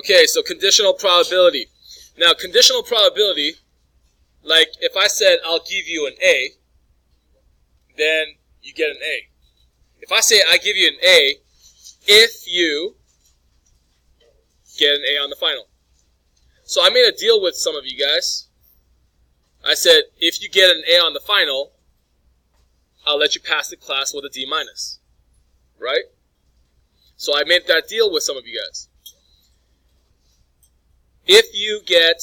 Okay, so conditional probability. Now, conditional probability, like if I said I'll give you an A, then you get an A. If I say I give you an A, if you get an A on the final. So I made a deal with some of you guys. I said, if you get an A on the final, I'll let you pass the class with a D minus. Right? So I made that deal with some of you guys. If you get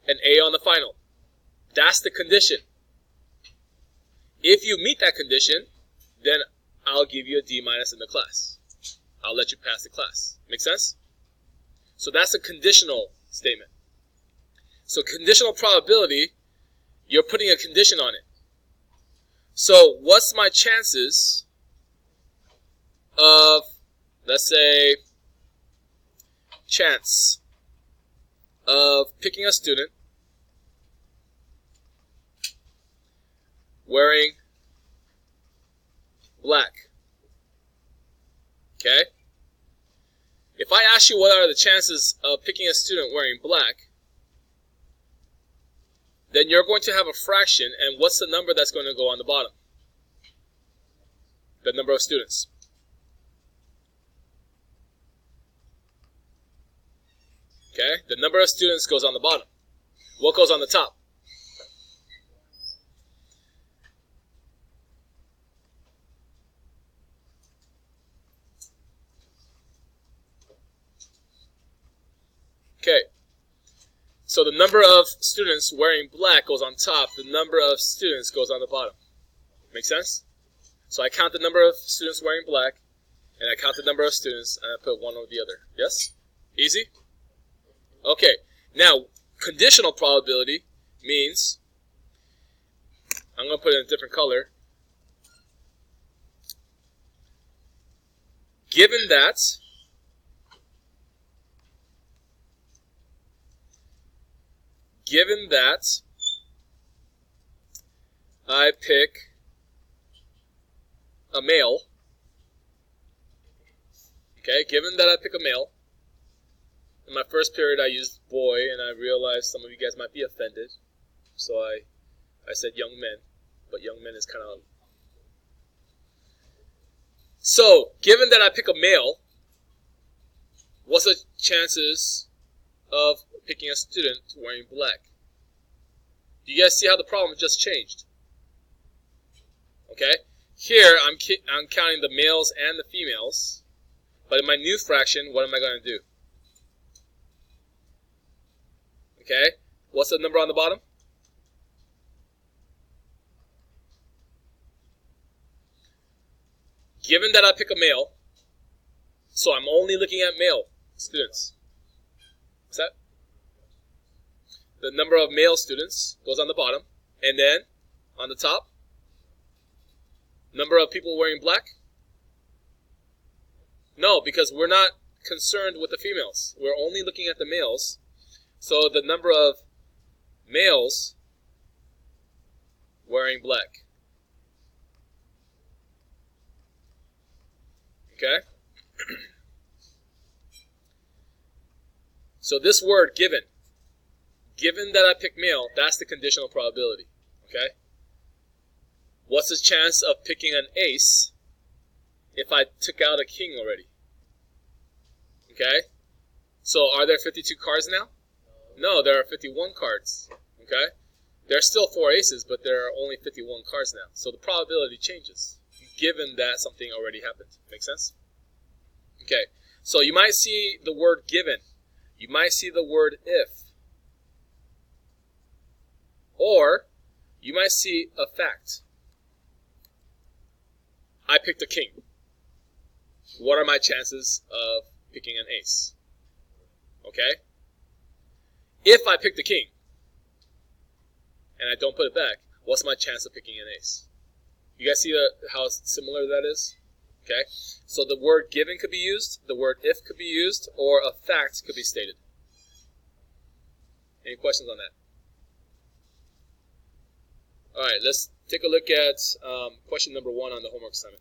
an A on the final, that's the condition. If you meet that condition, then I'll give you a D minus in the class. I'll let you pass the class. Make sense? So that's a conditional statement. So conditional probability, you're putting a condition on it. So what's my chances of, let's say, chance of picking a student wearing black? Okay? If I ask you what are the chances of picking a student wearing black, then you're going to have a fraction, and what's the number that's going to go on the bottom? The number of students. Okay? The number of students goes on the bottom. What goes on the top? Okay. So the number of students wearing black goes on top. The number of students goes on the bottom. Make sense? So I count the number of students wearing black, and I count the number of students, and I put one over the other. Yes? Easy? Okay. Now, conditional probability means, I'm going to put it in a different color. Given that I pick a male, okay, given that I pick a male, in my first period I used boy, and I realized some of you guys might be offended, so I said young men, but young men is kind of... So, given that I pick a male, what's the chances of picking a student wearing black? Do you guys see how the problem just changed? Okay? Here, I'm counting the males and the females, but in my new fraction, what am I going to do? Okay? What's the number on the bottom? Given that I pick a male, so I'm only looking at male students. What's that? The number of male students goes on the bottom, and then on the top, number of people wearing black? No, because we're not concerned with the females. We're only looking at the males. So the number of males wearing black. Okay? So this word, given that I pick male, that's the conditional probability. Okay? What's the chance of picking an ace if I took out a king already? Okay? So are there 52 cards now? No, there are 51 cards. Okay? There are still 4 aces, but there are only 51 cards now. So the probability changes, given that something already happened. Make sense? Okay. So you might see the word given. You might see the word if. Or you might see a fact. I picked a king. What are my chances of picking an ace? Okay? If I pick the king and I don't put it back, what's my chance of picking an ace? You guys see how similar that is? Okay? So the word given could be used, the word if could be used, or a fact could be stated. Any questions on that? All right, let's take a look at question number 1 on the homework assignment.